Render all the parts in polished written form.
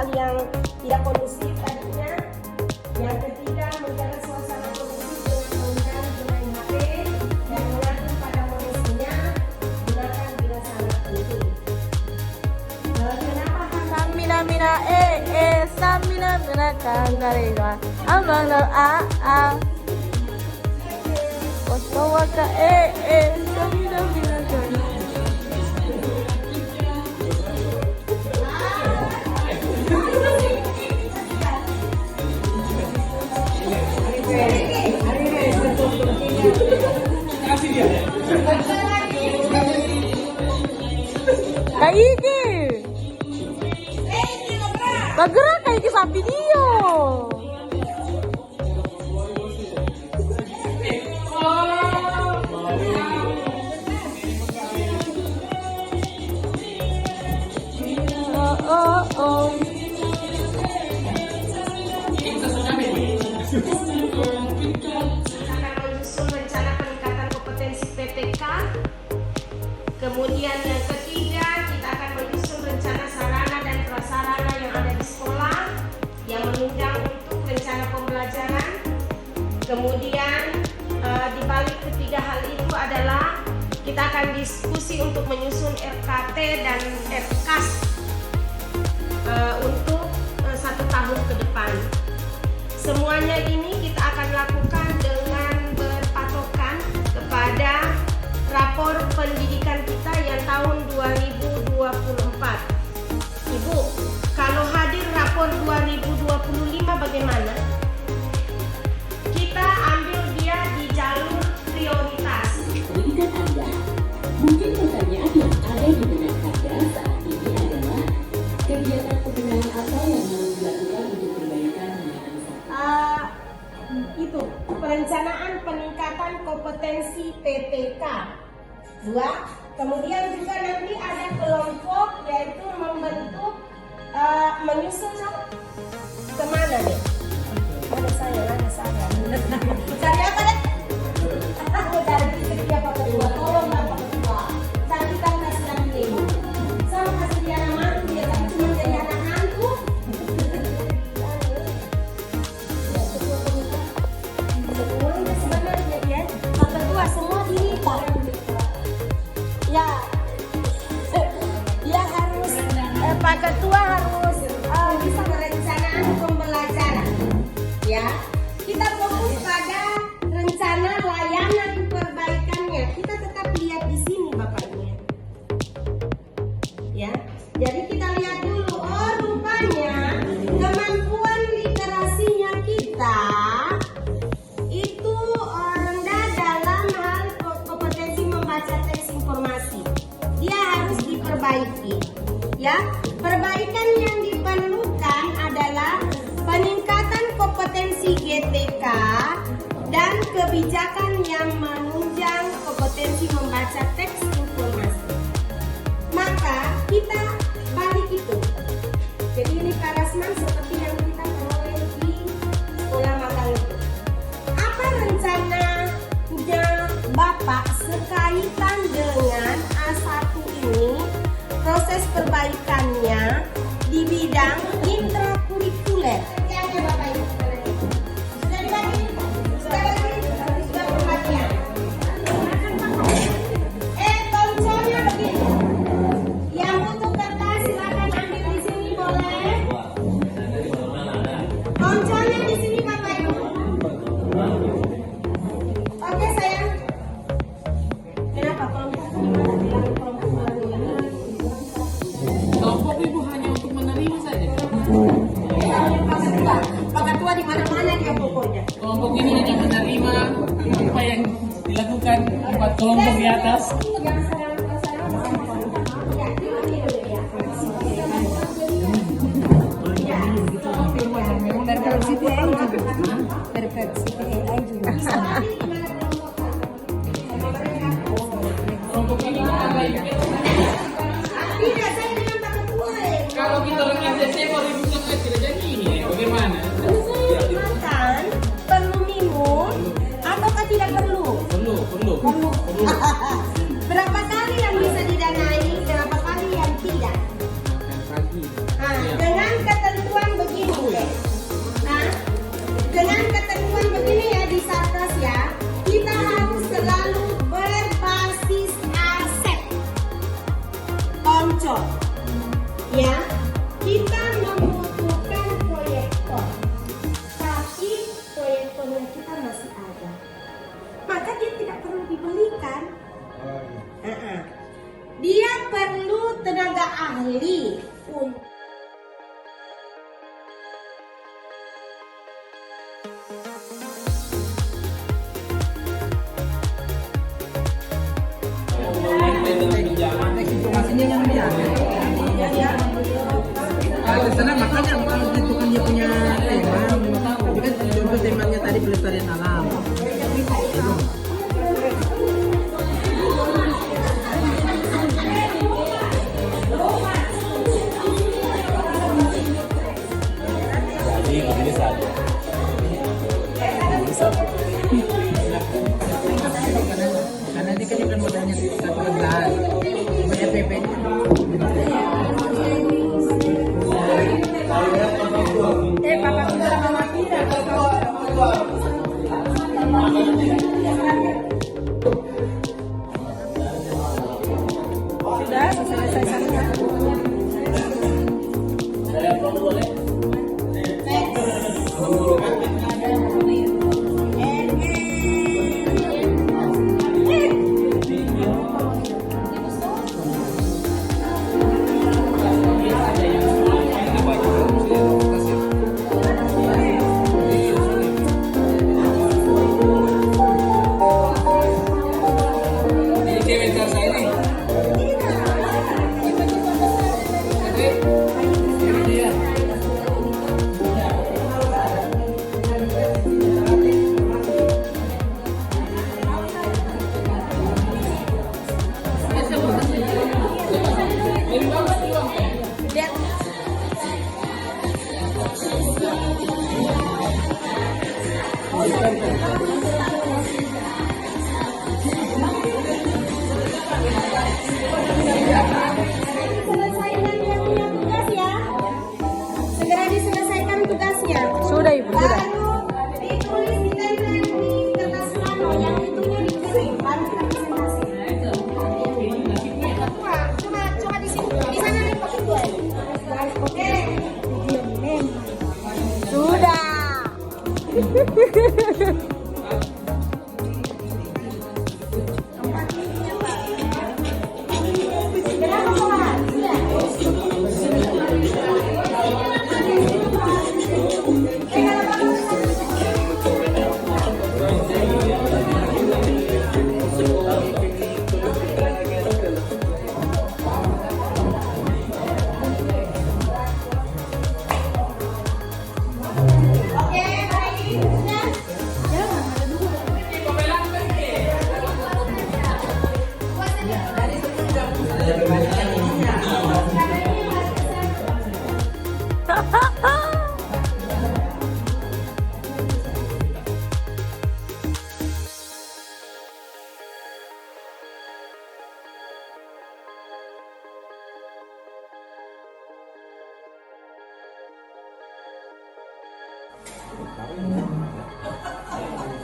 hal yang tidak kondusif tadinya. Yang ketiga, menjaga suasana kondusif dengan menghindari bermain HP dan mengatur pada kondisinya, gunakan bila sangat penting. Kenapa Samina mina samina mina kangarega amang na Osawaka samina mina kangarega. Kaigi bergerak kayak sa video. Oh. menyusun rencana peningkatan kompetensi PTK. Kemudian yang ketiga, kita akan menyusun rencana sarana dan prasarana yang ada di sekolah yang menunjang untuk rencana pembelajaran. Kemudian di balik ketiga hal itu adalah kita akan diskusi untuk menyusun RKT dan RKAS untuk 1 tahun ke depan. Semuanya ini kita akan lakukan dengan berpatokan kepada rapor pendidikan kita yang tahun 2024. Ibu, kalau hadir rapor 2025 bagaimana? Kita ambil dia di jalur prioritas. Pendidikan Anda, mungkin pertanyaan yang ada di benak Anda saat ini adalah kegiatan pembenahan apa yang harus dilakukan untuk perbaikan Itu perencanaan peningkatan kompetensi PTK. 2. Kemudian juga nanti ada kelompok yaitu membentuk menyusun kemana deh? Ada saya. Cari apa deh? Aku cari sedia Pak Ketua. Tolong Pak Ketua. Carikan kasihan ini. Sama kasih dia nama dia tapi cuma jadi anak hantu. Semuanya sebenarnya ya. Pak Ketua semua diri Pak. Ya harus Pak Ketua harus bisa perencanaan pembelajaran. Ya, kita fokus pada rencana layanan perbaikannya. Kita tetap lihat di sini Bapaknya. Ya, jadi kita lihat dulu. Oh, rupanya kemampuan literasinya kita itu rendah dalam hal kompetensi membaca teks informasi. Dia harus diperbaiki. Ya, perbaikan yang diperlukan adalah peningkatan kompetensi GTK dan kebijakan yang menunjang kompetensi membaca teks informasi. Maka kita balik itu. Jadi ini Pak Rasman seperti yang kita peroleh di sekolah magang itu. Apa rencananya Bapak sekaitan dengan A1 ini, proses perbaikannya di bidang intrakurikuler? Bapak Ibu sudah dibagi? Sudah pembagian? Tonsolnya begini. Yang butuh kertas silakan ambil di sini boleh. Tonsolnya di sini Bapak Ibu. Oke sayang. Kenapa kelompok gimana bilang kelompok menerima? Kelompok ibu hanya untuk menerima saja. Pak Ketua di mana-mana dia pokoknya. Kelompok ini hanya menerima apa yang dilakukan 4 kelompok di atas. Yang sedang ya, ini dulu ya. Berversi PN juga. Berversi PN juga. Kelompok ini apa ya? Tidak, saya dengan Pak Ketua. Kalau kita orang SDC mau ributnya tidak jadi ini, bagaimana? Makan perlu minum ataukah tidak perlu? Perlu. Berapa kali dia tidak perlu dibelikan. Dia perlu tenaga ahli untuk informasinya yang dia. Di sana makanya kalau ditentukan dia punya tema, tapi kan contoh temanya tadi pelestarian alam. Karena dia kan bukan modalnya 14, banyak PP-nya. Sudah selesai sana. Segera diselesaikan tugasnya. Sudah Ibu, sudah. Baru ditulis di tempel di kertas plano yang itunya dikirim, baru kita presentasi. Cuma di sini, di sana nih pakai dua. Oke. Sudah. Segera Bapak. Sudah. Oke, baik. Sudah.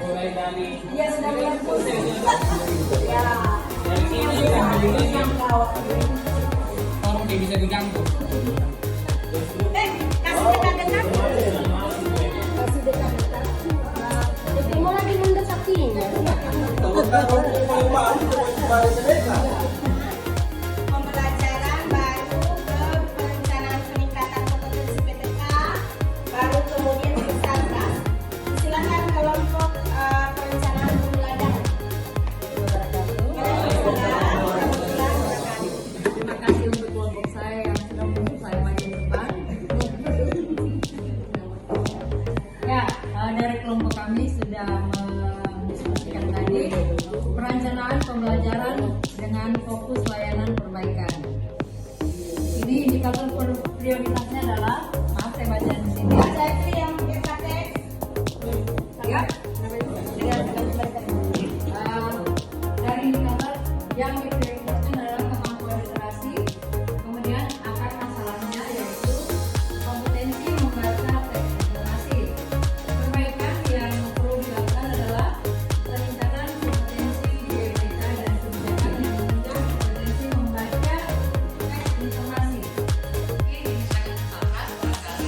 Mulai dari Dia sudah melihat ya. orang dia bisa diganggu. Kasih dekat-dekat. Kasih dekat-dekat. Jadi mau lagi mendekati. Pembelajaran baru ke perencanaan peningkatan kompetensi PTK, baru kemudian ke Satgas. Silakan kelompok perencanaan pembelajaran. Terima kasih untuk kelompok saya yang sudah membantu saya maju ke depan. Ya, dari kelompok kami sudah mendiskusikan tadi perencanaan pembelajaran dengan fokus layanan perbaikan. Ini indikator prioritasnya adalah, maaf saya baca di sini. Baca itu yang pakai Ya, dari indikator yang diprioritaskan adalah kemampuan literasi, kemudian akar masalahnya yaitu kompetensi membaca teks informasi. Perbaikan yang perlu dilakukan adalah peningkatan kompetensi di EPK dan kebijakan yang menunjang kompetensi membaca teks informasi. Ini sangat sangat barangkali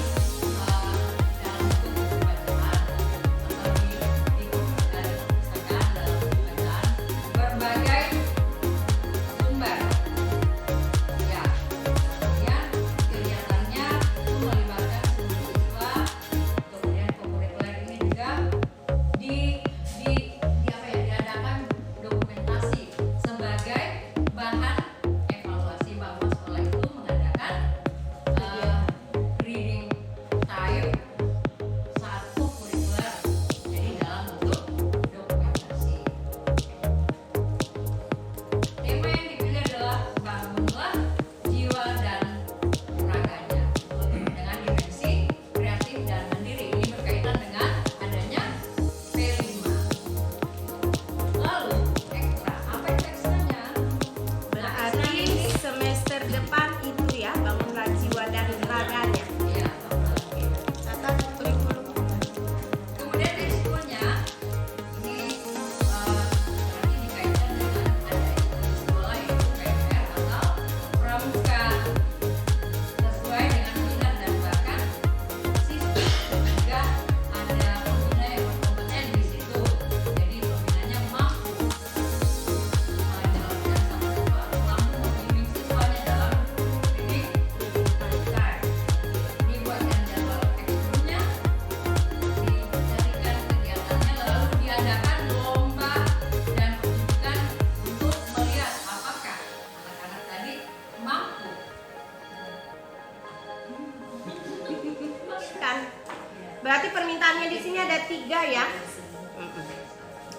permintaannya di sini ada 3 ya.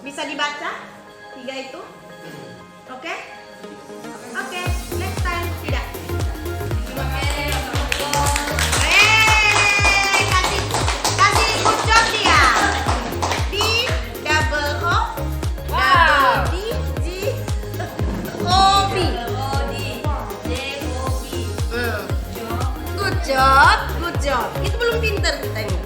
Bisa dibaca 3 itu? Oke? Oke, next time tidak. Kasih good job dia. D double O double D G O B. Good job, good job. Itu belum pinter kita ini.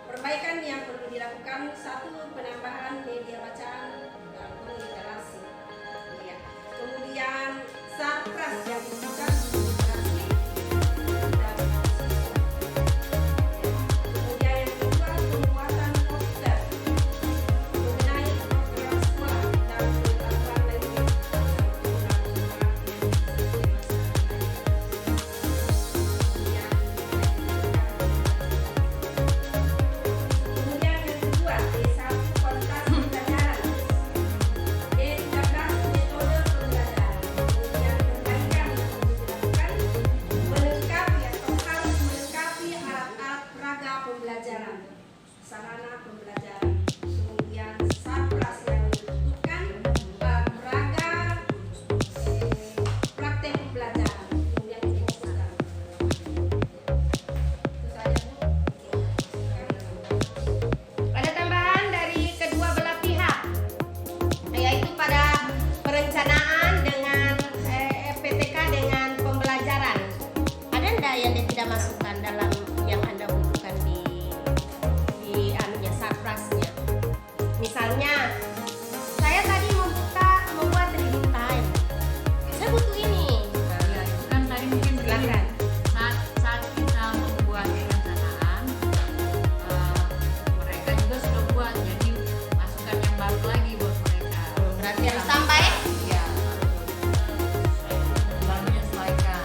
Perbaikan yang perlu dilakukan, 1. Penambahan media bacaan dan literasi. Ya. Kemudian sarpras yang dibutuhkan literasi dan kemudian yang kedua, pembuatan poster mengenai program sekolah dan pengetahuan lainnya. Sarana pembelajaran, kemudian sarpras yang menyebutkan peraga praktek pembelajaran, kemudian difokuskan. Itu saja, Bu. Ada tambahan dari kedua belah pihak, yaitu pada perencanaan dengan PTK dengan pembelajaran. Ada enggak yang dia tidak masukkan dalam yang Anda butuhkan di sarprasnya? Misalnya saya tadi membuat reading time, saya butuh ini. Ya, itu kan tadi mungkin begini. Silakan. Saat kita membuat perencanaan, mereka juga sudah buat, jadi masukan yang baru lagi buat mereka. Berarti harus tambah ya? Ya, barunya sesuaikan.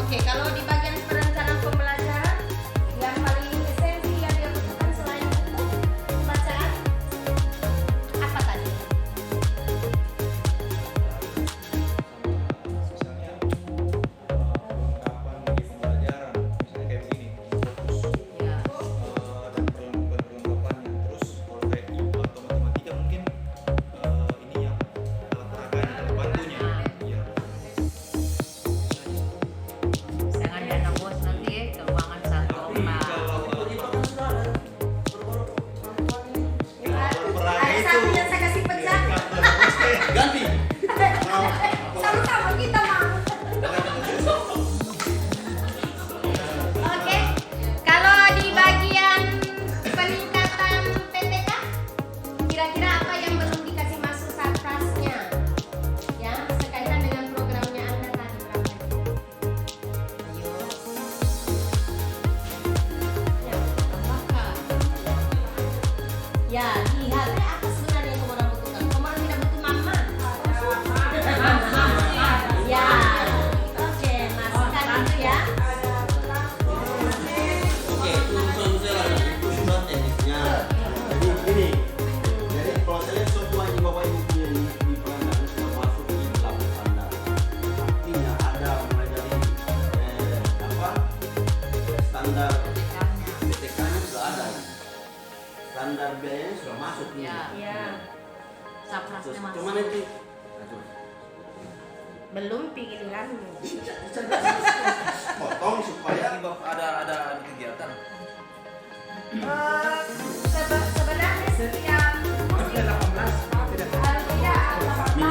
Oke. kalau di bagian perencanaan pembelajaran yang paling esensi yang dibutuhkan selain buku bacaan apa tadi? Misalnya perlengkapan di pembelajaran, misalnya kayak begini, fokus Ya. dan perlengkapannya. Terus kalau kayak IPA atau matematika mungkin ini yang alat peraganya, alat bantunya. Iya. Jangan ada anak bos nanti ya ke ruangan satu Tapi Pak. kalau alat peraga Ada itu satu yang saya kasih pecah. ganti. Sama-sama kita mau. Oke, kalau di bagian peningkatan PTK, kira-kira apa yang belum dikasih masuk sarprasnya? Ya, sekaitan dengan programnya Anda tadi berapa? Ayo. Ya, tambahkan. Ya, lihat apa sebenarnya yang kamu butuhkan. Kamu tidak butuh mama. Ya, oke, masukkan itu ya. Oke, itu urusan saya lah, itu sudah teknisnya. Jadi gini, jadi kalau saya lihat semua yang bapak ibu punya di perancangan sudah masuk di dalam standar. Artinya ada mulai dari standar PTK-nya sudah ada, standar biayanya sudah masuk nih. Ya. Ya, Saprasnya masuk. Cuman itu, belum pikiranmu. potong supaya ada kegiatan. Sebenarnya setiap Harusnya 18. Tidak. harusnya 18.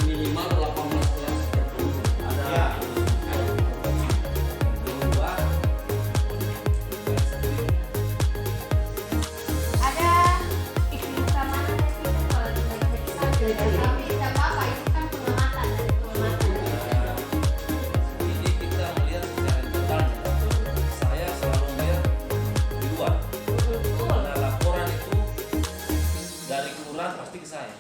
minimal 18 kelas ada. Ya. Kedua, Ada iklim keamanannya sih kalau di tapi tidak apa-apa itu kan pengamatan dari pengamatan. Ini kita melihat secara internalnya. Saya selalu melihat di luar. Nah, laporan itu dari kelurahan pasti ke saya.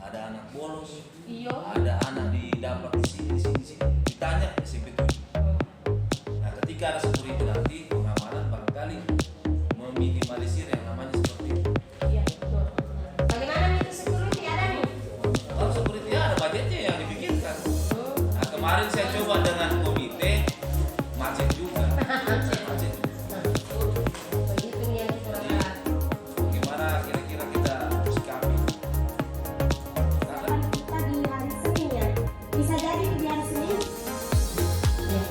Ada anak bolos, Iyo. ada anak didapat di sini, di sini. Ditanya SMP 7. Nah, ketika ada seperti itu nanti pengamanan barangkali meminimalisir yang namanya seperti itu. Iya, betul. Bagaimana itu security ada nih? Kalau seperti itu ada budgetnya yang dipikirkan. Nah, kemarin saya coba dengan komite macet juga. Macet juga. Begitu nih yang kurang. Gimana kira-kira kita sikapi? Karena Kita di hari Senin ya. Bisa jadi di hari Senin. Ya.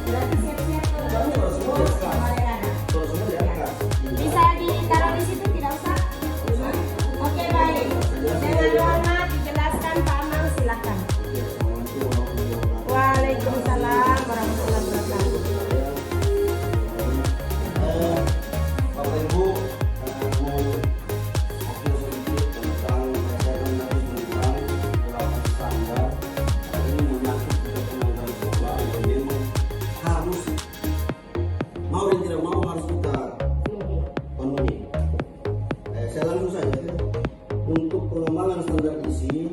Berarti siap-siap kemarin ada. Bisa ditaruh di situ tidak usah? Oke baik. Dengan hormat dijelaskan Pak Amang silakan. Waalaikumsalam warahmatullahi wabarakatuh. Bapak Ibu mau fokus sedikit tentang perbedaan dari tentang berlaku standar. Ini menyangkut penanggulangan sekolah yang memang harus mau dan tidak mau harus kita penuhi. Saya langsung saja untuk pengembangan standar isi.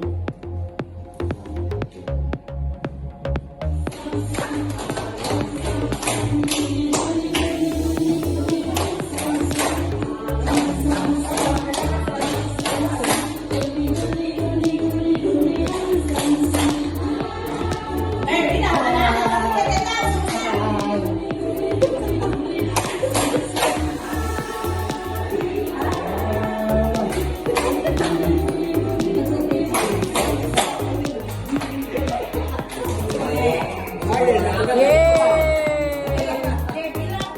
Dia bilang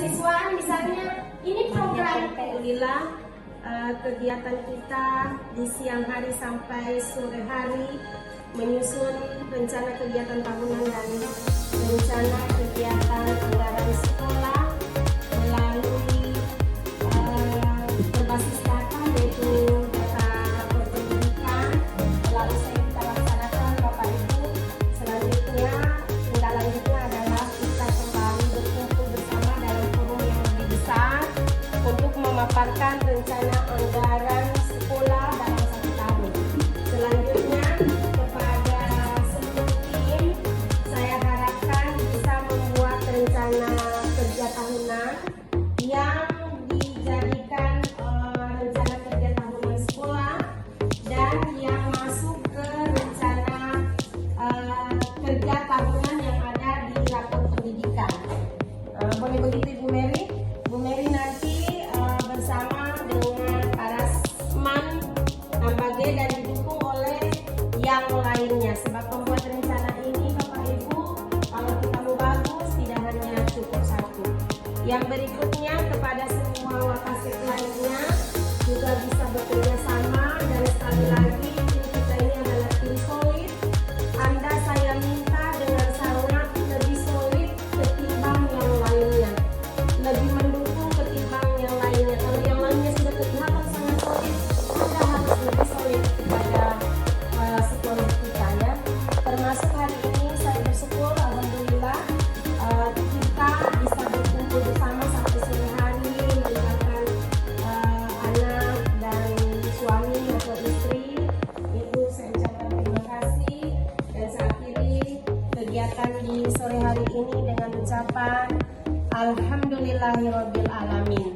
kemahasiswaan misalnya, ini program alhamdulillah kegiatan kita di siang hari sampai sore hari menyusun rencana kegiatan tahunan dan rencana kegiatan anggaran sekolah melalui berbasis data yaitu data rapor pendidikan. Lalu saya kita laksanakan Bapak Ibu. Selanjutnya tindak lanjutnya adalah kita kembali berkumpul bersama dalam forum yang lebih besar untuk memaparkan rencana anggaran sekolah dalam 1 tahun. Selanjutnya kepada seluruh tim saya harapkan bisa membuat rencana kerja tahunan yang dijadikan rencana kerja tahunan sekolah dan yang masuk ke rencana kerja tahunan yang ada di rapor pendidikan. Boleh begitu Ibu Mary? Bu Mary nanti bersama dengan para SMAN Nambage dan didukung oleh yang lainnya. Sebab pembuat rencana ini Bapak Ibu, kalau kita mau bagus tidak hanya cukup 1. Yang berikutnya kepada semua wakasek lainnya juga bisa bekerja sama, dan sekali lagi tim kita ini adalah tim solid. Anda saya minta dengan sangat lebih solid ketimbang yang lainnya, lebih mendukung ketimbang yang lainnya. Kalau yang lainnya sudah kelihatan sangat solid, Anda harus lebih solid kepada sekolah kita ya. Termasuk hari ini saya bersyukur alhamdulillah kita bisa berkumpul bersama sampai sore hari melibatkan anak dan suami atau istri. Itu saya ucapkan terima kasih dan saya akhiri kegiatan di sore hari ini dengan ucapan alhamdulillahirabbil alamin.